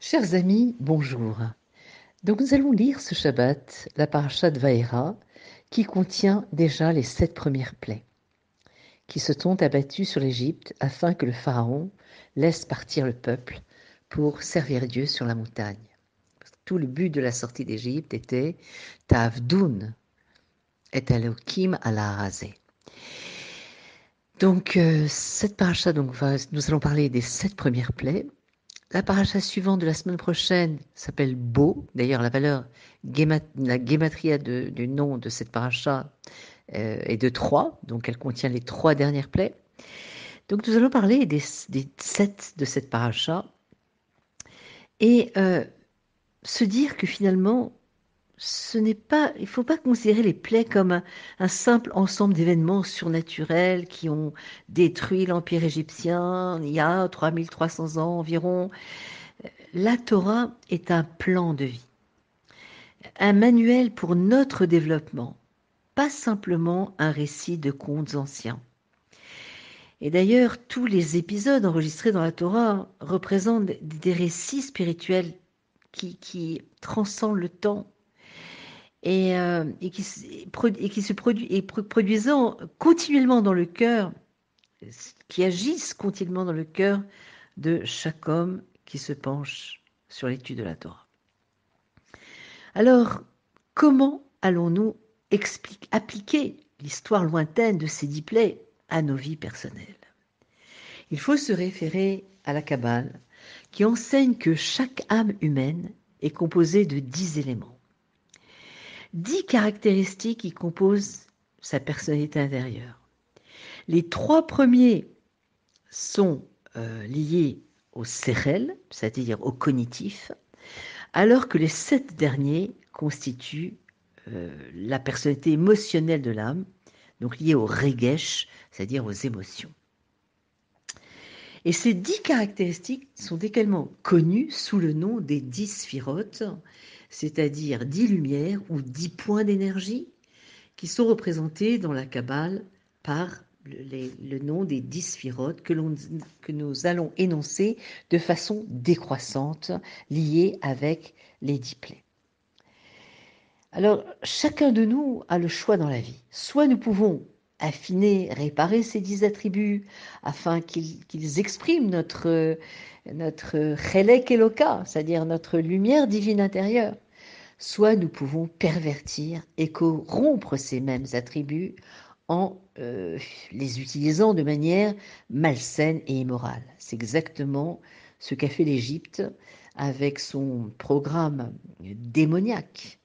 Chers amis, bonjour. Donc nous allons lire ce Shabbat la paracha de Vaïra qui contient déjà les 7 premières plaies qui se sont abattues sur l'Égypte afin que le Pharaon laisse partir le peuple pour servir Dieu sur la montagne. Tout le but de la sortie d'Égypte était Ta'avdoun et Elohim ala Harazé. Donc cette paracha, nous allons parler des 7 premières plaies. La paracha suivante de la semaine prochaine s'appelle Bo. D'ailleurs, la gématria du nom de cette paracha est de 3, donc elle contient les 3 dernières plaies. Donc nous allons parler des 7 de cette paracha et se dire que finalement, il ne faut pas considérer les plaies comme un simple ensemble d'événements surnaturels qui ont détruit l'Empire égyptien il y a 3300 ans environ. La Torah est un plan de vie, un manuel pour notre développement, pas simplement un récit de contes anciens. Et d'ailleurs, tous les épisodes enregistrés dans la Torah représentent des récits spirituels qui transcendent le temps et qui se produisant continuellement dans le cœur, qui agissent continuellement dans le cœur de chaque homme qui se penche sur l'étude de la Torah. Alors, comment allons-nous appliquer l'histoire lointaine de ces 10 plaies à nos vies personnelles? Il faut se référer à la Kabbale, qui enseigne que chaque âme humaine est composée de 10 éléments. 10 caractéristiques qui composent sa personnalité intérieure. Les 3 premiers sont liés au sérel, c'est-à-dire au cognitif, alors que les 7 derniers constituent la personnalité émotionnelle de l'âme, donc liée au regesh, c'est-à-dire aux émotions. Et ces 10 caractéristiques sont également connues sous le nom des 10 sphirotes, c'est-à-dire 10 lumières ou 10 points d'énergie, qui sont représentés dans la Kabbale par le nom des 10 sphirotes que nous allons énoncer de façon décroissante, liée avec les 10 plaies. Alors, chacun de nous a le choix dans la vie. Soit nous pouvons affiner, réparer ces 10 attributs afin qu'ils expriment notre chelek Eloka, c'est-à-dire notre lumière divine intérieure. Soit nous pouvons pervertir et corrompre ces mêmes attributs en les utilisant de manière malsaine et immorale. C'est exactement ce qu'a fait l'Égypte avec son programme démoniaque.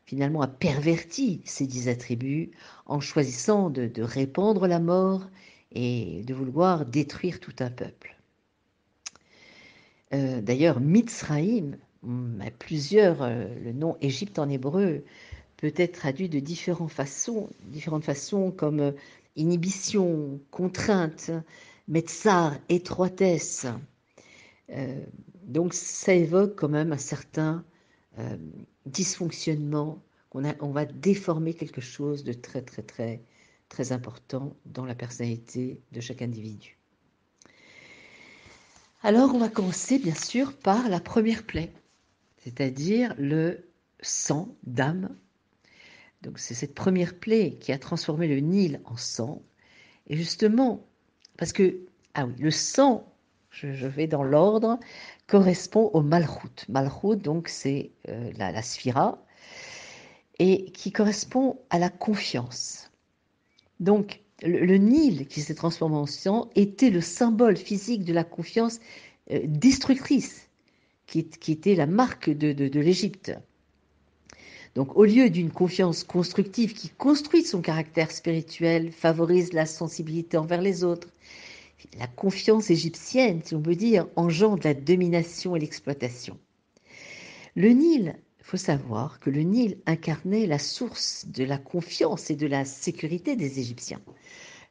Finalement, a perverti ces 10 attributs en choisissant de répandre la mort et de vouloir détruire tout un peuple. D'ailleurs, Mitzraïm, le nom Égypte en hébreu peut être traduit de différentes façons comme inhibition, contrainte, metzar, étroitesse. Donc ça évoque quand même un certain dysfonctionnement, on va déformer quelque chose de très très très très important dans la personnalité de chaque individu. Alors on va commencer bien sûr par la première plaie, c'est-à-dire le sang d'âme. Donc c'est cette première plaie qui a transformé le Nil en sang. Et justement, parce que, ah oui, le sang, je vais dans l'ordre, correspond au Malchut. Malchut, donc c'est la sphira, et qui correspond à la confiance. Donc le Nil qui s'est transformé en sang était le symbole physique de la confiance destructrice, qui était la marque de l'Égypte. Donc au lieu d'une confiance constructive qui construit son caractère spirituel, favorise la sensibilité envers les autres, la confiance égyptienne, si on peut dire, engendre la domination et l'exploitation. Le Nil, il faut savoir que le Nil incarnait la source de la confiance et de la sécurité des Égyptiens.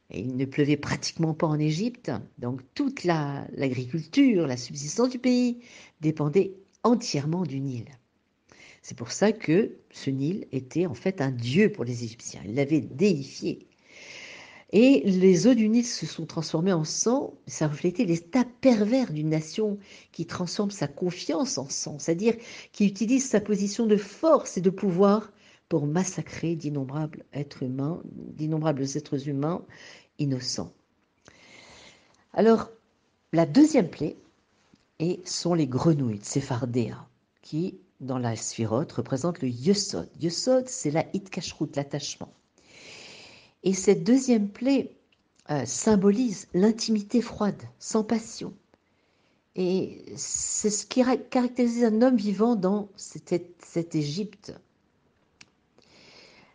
Et il ne pleuvait pratiquement pas en Égypte, donc toute l'agriculture, la subsistance du pays dépendait entièrement du Nil. C'est pour ça que ce Nil était en fait un dieu pour les Égyptiens. Ils l'avaient déifié. Et les eaux du Nil se sont transformées en sang. Ça reflétait l'état pervers d'une nation qui transforme sa confiance en sang, c'est-à-dire qui utilise sa position de force et de pouvoir pour massacrer d'innombrables êtres humains innocents. Alors, la deuxième plaie sont les grenouilles tsefardéa, qui, dans la sphirote, représentent le yesod. Yesod, c'est la hitkashrut, l'attachement. Et cette deuxième plaie symbolise l'intimité froide, sans passion. Et c'est ce qui caractérise un homme vivant dans cette Égypte.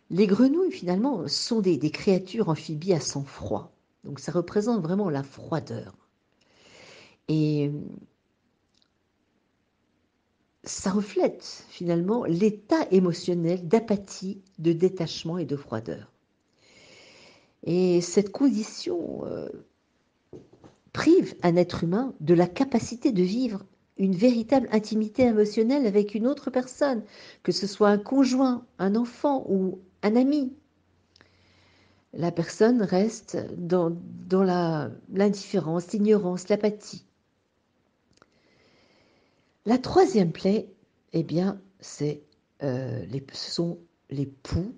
Les grenouilles, finalement, sont des créatures amphibies à sang froid. Donc ça représente vraiment la froideur. Et ça reflète finalement l'état émotionnel d'apathie, de détachement et de froideur. Et cette condition prive un être humain de la capacité de vivre une véritable intimité émotionnelle avec une autre personne, que ce soit un conjoint, un enfant ou un ami. La personne reste dans l'indifférence, l'ignorance, l'apathie. La troisième plaie, eh bien, ce sont les poux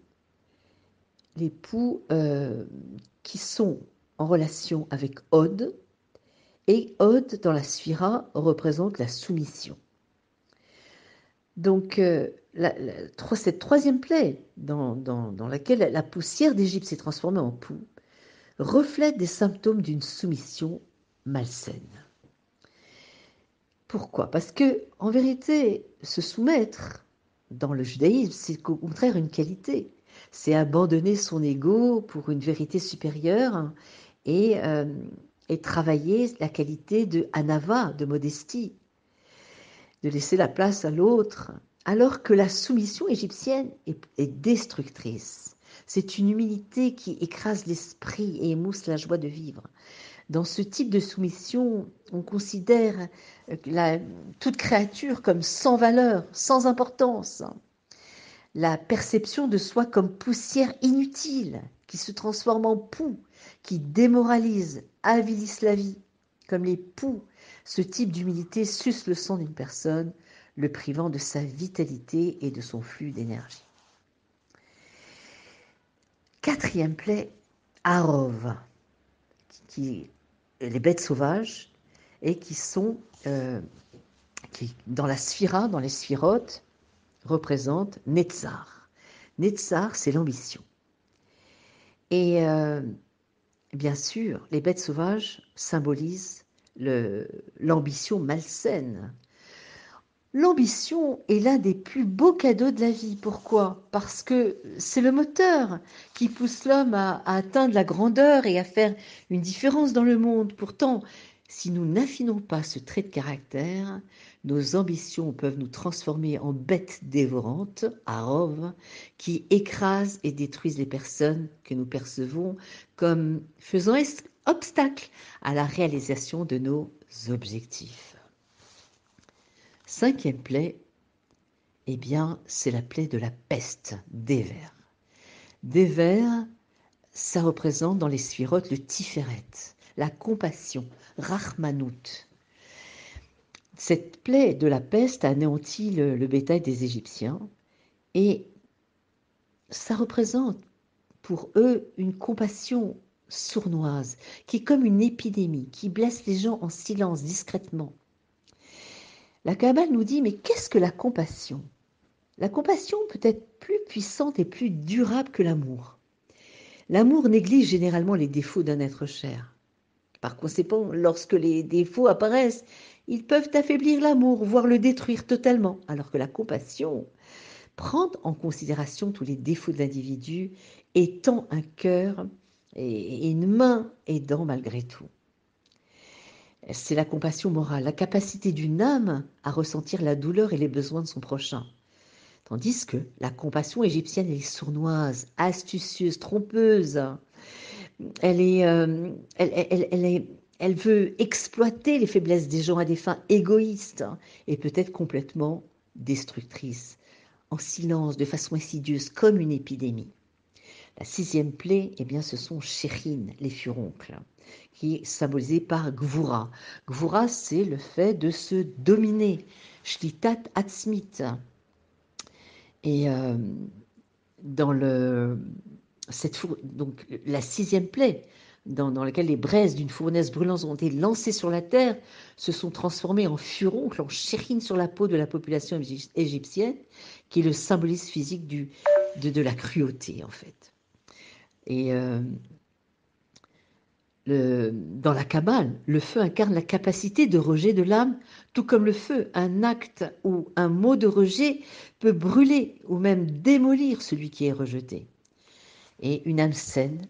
qui sont en relation avec Od, et Od dans la Sphira représente la soumission. Donc cette troisième plaie dans laquelle la poussière d'Égypte s'est transformée en poux reflète des symptômes d'une soumission malsaine. Pourquoi? Parce que en vérité, se soumettre dans le judaïsme, c'est au contraire une qualité. C'est abandonner son ego pour une vérité supérieure et travailler la qualité de anava, de modestie, de laisser la place à l'autre, alors que la soumission égyptienne est destructrice. C'est une humilité qui écrase l'esprit et émousse la joie de vivre. Dans ce type de soumission, on considère toute créature comme sans valeur, sans importance. La perception de soi comme poussière inutile, qui se transforme en poux, qui démoralise, avilisse la vie. Comme les poux, ce type d'humilité suce le sang d'une personne, le privant de sa vitalité et de son flux d'énergie. Quatrième plaie, Arov, les bêtes sauvages, et qui sont, dans la sphira, dans les sphirotes, représentent Netzar. Netzar, c'est l'ambition. Et bien sûr, les bêtes sauvages symbolisent l'ambition malsaine. L'ambition est l'un des plus beaux cadeaux de la vie. Pourquoi? Parce que c'est le moteur qui pousse l'homme à atteindre la grandeur et à faire une différence dans le monde. Pourtant, si nous n'affinons pas ce trait de caractère, nos ambitions peuvent nous transformer en bêtes dévorantes, arov, qui écrasent et détruisent les personnes que nous percevons comme faisant obstacle à la réalisation de nos objectifs. Cinquième plaie, eh bien, c'est la plaie de la peste, Dever. Dever, ça représente dans les sphirotes le Tiferet, la compassion, Rachmanout. Cette plaie de la peste a anéanti le bétail des Égyptiens et ça représente pour eux une compassion sournoise qui est comme une épidémie, qui blesse les gens en silence, discrètement. La Kabbale nous dit, mais qu'est-ce que la compassion? La compassion peut être plus puissante et plus durable que l'amour. L'amour néglige généralement les défauts d'un être cher. Par conséquent, lorsque les défauts apparaissent, ils peuvent affaiblir l'amour, voire le détruire totalement, alors que la compassion prend en considération tous les défauts de l'individu et tend un cœur et une main aidant malgré tout. C'est la compassion morale, la capacité d'une âme à ressentir la douleur et les besoins de son prochain. Tandis que la compassion égyptienne est sournoise, astucieuse, trompeuse. Elle veut exploiter les faiblesses des gens à des fins égoïstes et peut-être complètement destructrice, en silence, de façon insidieuse, comme une épidémie. La sixième plaie, eh bien, ce sont Shechin, les furoncles, qui est symbolisé par Gvura. Gvura, c'est le fait de se dominer, Shlitat Atzmit. Et dans donc, la sixième plaie, dans laquelle les braises d'une fournaise brûlante ont été lancées sur la terre, se sont transformées en furoncles, en chérine sur la peau de la population égyptienne, qui est le symbolisme physique de la cruauté, en fait. Et dans la Kabbale, le feu incarne la capacité de rejet de l'âme, tout comme le feu, un acte ou un mot de rejet peut brûler ou même démolir celui qui est rejeté. Et une âme saine,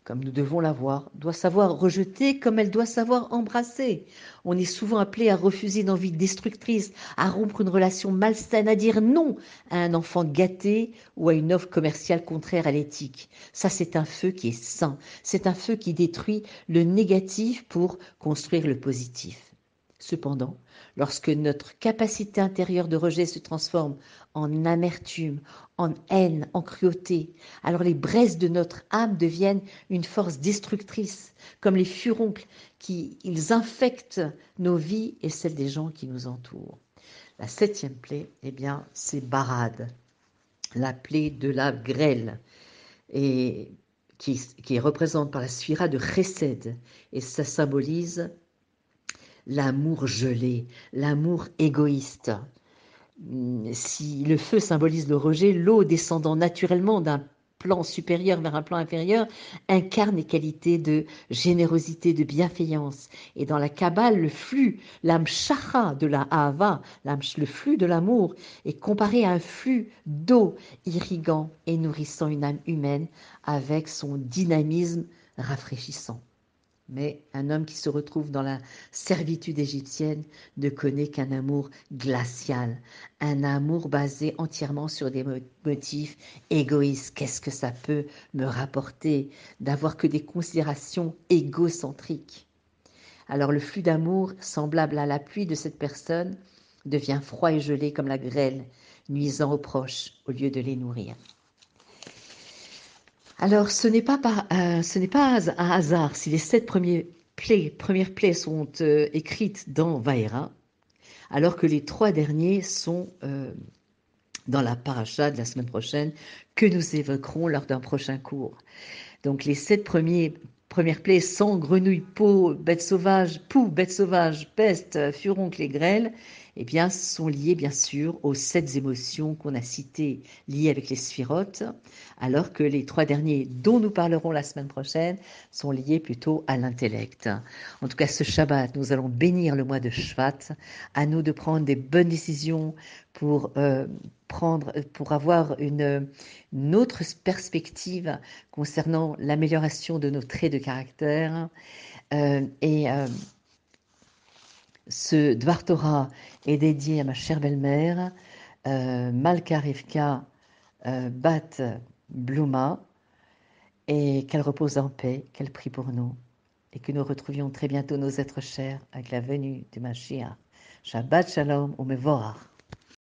comme nous devons l'avoir, doit savoir rejeter comme elle doit savoir embrasser. On est souvent appelé à refuser une envie destructrice, à rompre une relation malsaine, à dire non à un enfant gâté ou à une offre commerciale contraire à l'éthique. Ça, c'est un feu qui est sain. C'est un feu qui détruit le négatif pour construire le positif. Cependant, lorsque notre capacité intérieure de rejet se transforme en amertume, en haine, en cruauté, alors les braises de notre âme deviennent une force destructrice, comme les furoncles ils infectent nos vies et celles des gens qui nous entourent. La septième plaie, eh bien, c'est Barad, la plaie de la grêle, et qui est représentée par la sphira de Chesed, et ça symbolise l'amour gelé, l'amour égoïste. Si le feu symbolise le rejet, l'eau descendant naturellement d'un plan supérieur vers un plan inférieur incarne les qualités de générosité, de bienveillance. Et dans la Kabbale, le flux, l'âme shacha de la Ahava, le flux de l'amour, est comparé à un flux d'eau irriguant et nourrissant une âme humaine avec son dynamisme rafraîchissant. Mais un homme qui se retrouve dans la servitude égyptienne ne connaît qu'un amour glacial, un amour basé entièrement sur des motifs égoïstes. Qu'est-ce que ça peut me rapporter d'avoir que des considérations égocentriques? Alors le flux d'amour, semblable à la pluie de cette personne, devient froid et gelé comme la grêle, nuisant aux proches au lieu de les nourrir. Alors, ce n'est pas un hasard si les 7 premières plaies sont écrites dans Vaera, alors que les 3 derniers sont dans la paracha de la semaine prochaine, que nous évoquerons lors d'un prochain cours. Donc, les 7 premières plaies, sang, grenouille, poux, bête sauvage, peste, furoncle et grêle, eh bien, sont liées bien sûr aux 7 émotions qu'on a citées, liées avec les sphirotes, alors que les 3 derniers, dont nous parlerons la semaine prochaine, sont liés plutôt à l'intellect. En tout cas, ce Shabbat, nous allons bénir le mois de Shvat, à nous de prendre des bonnes décisions pour avoir une autre perspective concernant l'amélioration de nos traits de caractère. Ce Dvar Torah est dédié à ma chère belle-mère, Malka Rivka Bat Bluma, et qu'elle repose en paix, qu'elle prie pour nous, et que nous retrouvions très bientôt nos êtres chers avec la venue de Mashiach. Shabbat Shalom ou Mevorach.